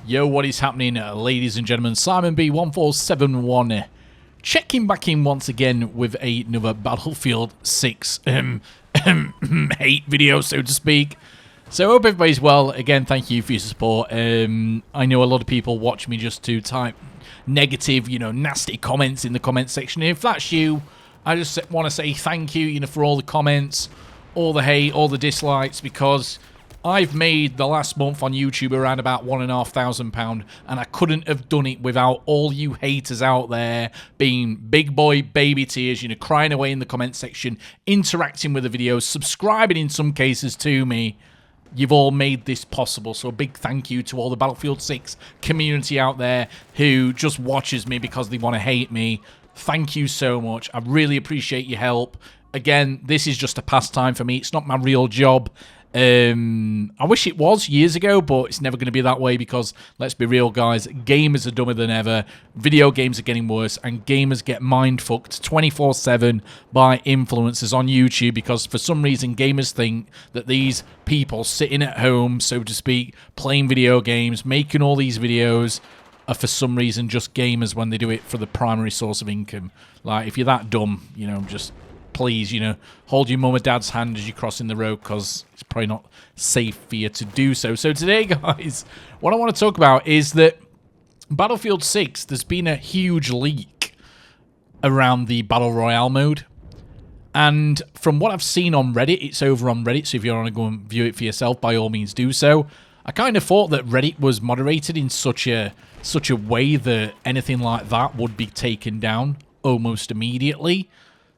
Yo, what is happening, ladies and gentlemen? Simon B1471 checking back in once again with another Battlefield 6 hate video, so to speak. So, hope everybody's well. Again, thank you for your support. I know a lot of people watch me just to type negative, nasty comments in the comment section. If that's you, I just want to say thank you, for all the comments, all the hate, all the dislikes, because I've made the last month on YouTube around about £1,500, and I couldn't have done it without all you haters out there being big boy baby tears, crying away in the comment section, interacting with the videos, subscribing in some cases to me. You've all made this possible, so a big thank you to all the Battlefield 6 community out there who just watches me because they want to hate me. Thank you so much. I really appreciate your help. Again, this is just a pastime for me. It's not my real job. I wish it was years ago, but it's never going to be that way because, let's be real, guys, gamers are dumber than ever, video games are getting worse, and gamers get mind-fucked 24/7 by influencers on YouTube because, for some reason, gamers think that these people sitting at home, so to speak, playing video games, making all these videos, are for some reason just gamers when they do it for the primary source of income. Like, if you're that dumb, just please, hold your mum or dad's hand as you're crossing the road because it's probably not safe for you to do so. So today, guys, what I want to talk about is that Battlefield 6, there's been a huge leak around the Battle Royale mode. And from what I've seen on Reddit, it's over on Reddit, so if you want to go and view it for yourself, by all means do so. I kind of thought that Reddit was moderated in such a way that anything like that would be taken down almost immediately.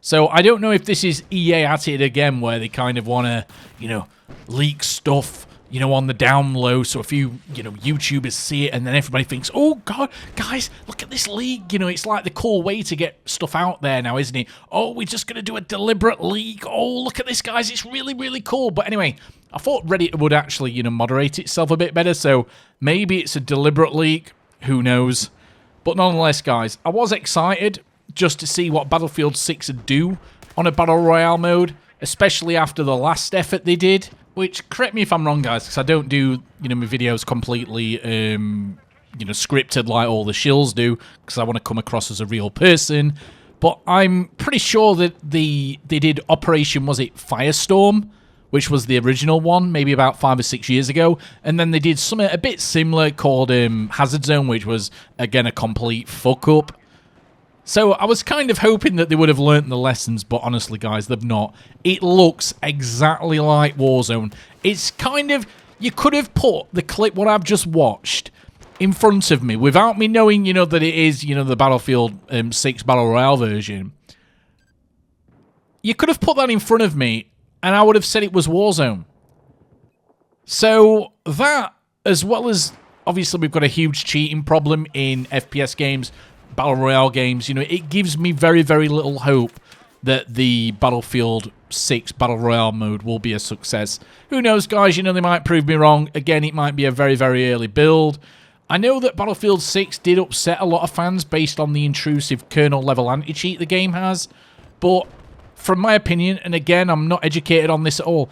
So I don't know if this is EA at it again, where they kind of want to, leak stuff, on the down low. So a few, YouTubers see it and then everybody thinks, oh, God, guys, look at this leak. It's like the cool way to get stuff out there now, isn't it? Oh, we're just going to do a deliberate leak. Oh, look at this, guys. It's really, really cool. But anyway, I thought Reddit would actually, moderate itself a bit better. So maybe it's a deliberate leak. Who knows? But nonetheless, guys, I was excited just to see what Battlefield 6 would do on a Battle Royale mode, especially after the last effort they did, which, correct me if I'm wrong, guys, because I don't do, my videos completely, scripted like all the shills do, because I want to come across as a real person, but I'm pretty sure that they did Operation, was it Firestorm, which was the original one, maybe about 5 or 6 years ago, and then they did something a bit similar called Hazard Zone, which was, again, a complete fuck-up. So I was kind of hoping that they would have learnt the lessons, but honestly, guys, they've not. It looks exactly like Warzone. It's kind of... You could have put the clip, what I've just watched, in front of me, without me knowing, that it is, the Battlefield 6 Battle Royale version. You could have put that in front of me, and I would have said it was Warzone. So that, as well as... Obviously, we've got a huge cheating problem in FPS games, Battle Royale games, it gives me very, very little hope that the Battlefield 6 Battle Royale mode will be a success. Who knows, guys, they might prove me wrong. Again, it might be a very, very early build. I know that Battlefield 6 did upset a lot of fans based on the intrusive kernel-level anti-cheat the game has, but from my opinion, and again, I'm not educated on this at all,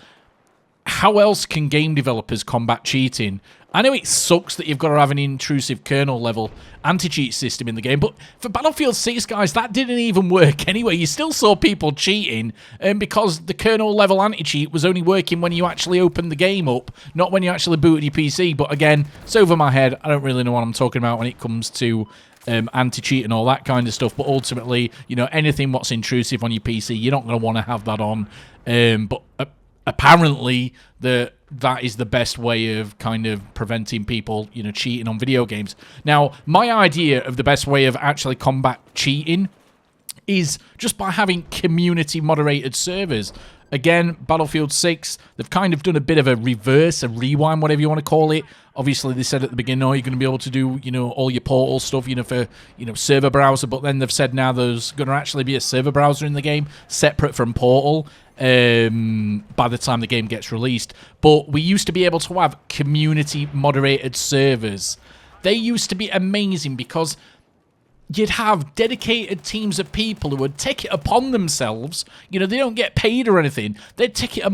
how else can game developers combat cheating? I know it sucks that you've got to have an intrusive kernel-level anti-cheat system in the game, but for Battlefield 6, guys, that didn't even work anyway. You still saw people cheating because the kernel-level anti-cheat was only working when you actually opened the game up, not when you actually booted your PC. But again, it's over my head. I don't really know what I'm talking about when it comes to anti-cheat and all that kind of stuff. But ultimately, anything what's intrusive on your PC, you're not going to want to have that on. But apparently, that is the best way of kind of preventing people, cheating on video games. Now, my idea of the best way of actually combat cheating is just by having community-moderated servers. Again, Battlefield 6, they've kind of done a bit of a reverse, a rewind, whatever you want to call it. Obviously, they said at the beginning, oh, you're going to be able to do, all your portal stuff, for, server browser. But then they've said now there's going to actually be a server browser in the game, separate from portal, by the time the game gets released. But we used to be able to have community-moderated servers. They used to be amazing because you'd have dedicated teams of people who would take it upon themselves. They don't get paid or anything. They'd take it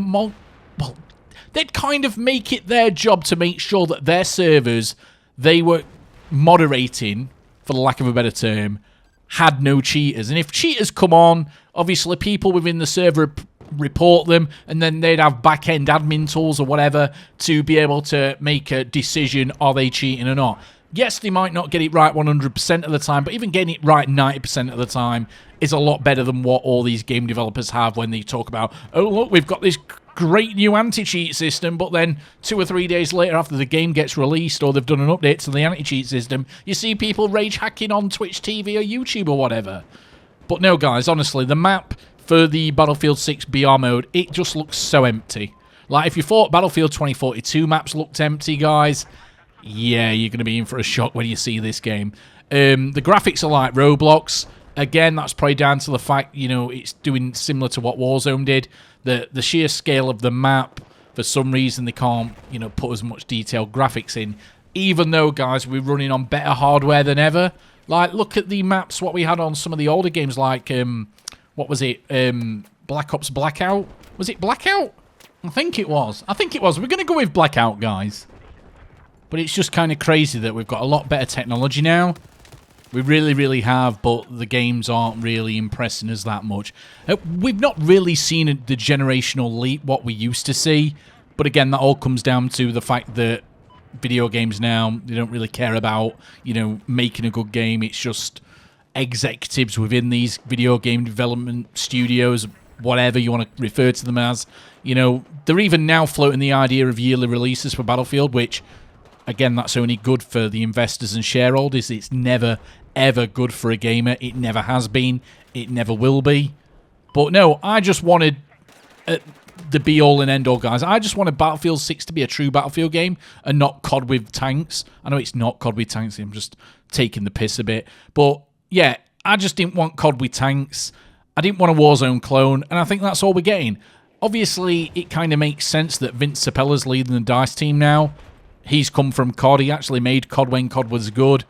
they'd kind of make it their job to make sure that their servers they were moderating, for the lack of a better term, had no cheaters. And if cheaters come on, obviously people within the server report them, and then they'd have back-end admin tools or whatever to be able to make a decision, are they cheating or not. Yes, they might not get it right 100% of the time, but even getting it right 90% of the time is a lot better than what all these game developers have when they talk about, oh, look, we've got this great new anti-cheat system, but then 2 or 3 days later after the game gets released or they've done an update to the anti-cheat system, you see people rage hacking on Twitch TV or YouTube or whatever. But no, guys, honestly, the map for the Battlefield 6 BR mode, it just looks so empty. Like, if you thought Battlefield 2042 maps looked empty, guys, yeah, you're going to be in for a shock when you see this game. The graphics are like Roblox. Again, that's probably down to the fact, you know, it's doing similar to what Warzone did. The sheer scale of the map, for some reason, they can't, you know, put as much detailed graphics in. Even though, guys, we're running on better hardware than ever. Like, look at the maps, what we had on some of the older games, like, what was it? Black Ops Blackout? Was it Blackout? I think it was. We're going to go with Blackout, guys. But it's just kind of crazy that we've got a lot better technology now. We really, really have, but the games aren't really impressing us that much. We've not really seen the generational leap, what we used to see. But again, that all comes down to the fact that video games now, they don't really care about, you know, making a good game. It's just executives within these video game development studios, whatever you want to refer to them as. You know, they're even now floating the idea of yearly releases for Battlefield, which, again, that's only good for the investors and shareholders. It's never, ever good for a gamer. It never has been. It never will be. But no, I just wanted the be-all and end-all, guys. I just wanted Battlefield 6 to be a true Battlefield game and not COD with tanks. I know it's not COD with tanks. I'm just taking the piss a bit. But, yeah, I just didn't want COD with tanks. I didn't want a Warzone clone, and I think that's all we're getting. Obviously, it kind of makes sense that Vince Sapella's leading the DICE team now. He's come from COD. He actually made COD when COD was good.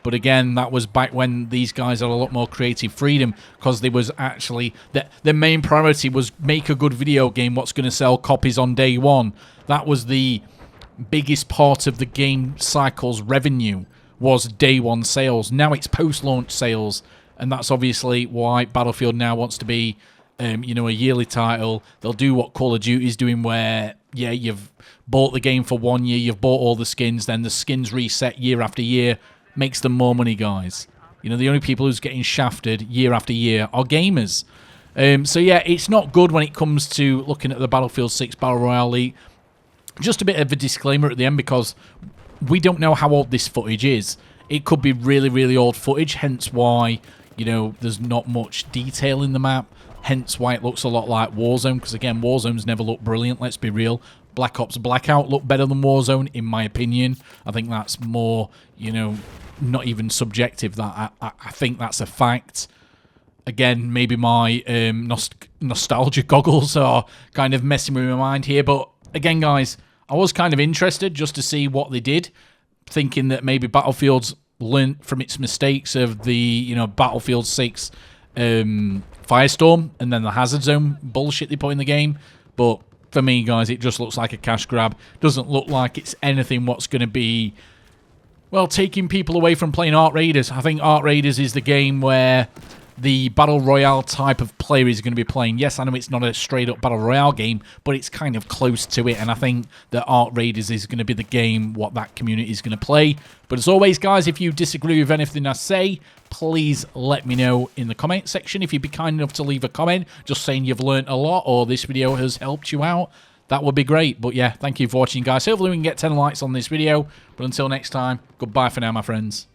But again, that was back when these guys had a lot more creative freedom, because there was actually... their main priority was make a good video game, what's going to sell copies on day one. That was the biggest part of the game cycle's revenue, was day one sales. Now it's post-launch sales, and that's obviously why Battlefield now wants to be, you know, a yearly title. They'll do what Call of Duty's doing, where, yeah, you've bought the game for 1 year, you've bought all the skins, then the skins reset year after year, makes them more money, guys. You know, the only people who's getting shafted year after year are gamers. So yeah, it's not good when it comes to looking at the Battlefield 6 Battle Royale League. Just a bit of a disclaimer at the end, because we don't know how old this footage is. It could be really, really old footage, hence why, you know, there's not much detail in the map. Hence why it looks a lot like Warzone, because again, Warzone's never looked brilliant, let's be real. Black Ops Blackout looked better than Warzone, in my opinion. I think that's more, you know, not even subjective. That I think that's a fact. Again, maybe my nostalgia goggles are kind of messing with my mind here. But again, guys, I was kind of interested just to see what they did, thinking that maybe Battlefield's learnt from its mistakes of the, you know, Battlefield 6 Firestorm and then the Hazard Zone bullshit they put in the game. But for me, guys, it just looks like a cash grab. Doesn't look like it's anything what's going to be, well, taking people away from playing Ark Raiders. I think Ark Raiders is the game where the Battle Royale type of player is going to be playing. Yes, I know it's not a straight-up Battle Royale game, but it's kind of close to it, and I think that Ark Raiders is going to be the game what that community is going to play. But as always, guys, if you disagree with anything I say, please let me know in the comment section. If you'd be kind enough to leave a comment just saying you've learnt a lot or this video has helped you out, that would be great. But yeah, thank you for watching, guys. Hopefully we can get 10 likes on this video. But until next time, goodbye for now, my friends.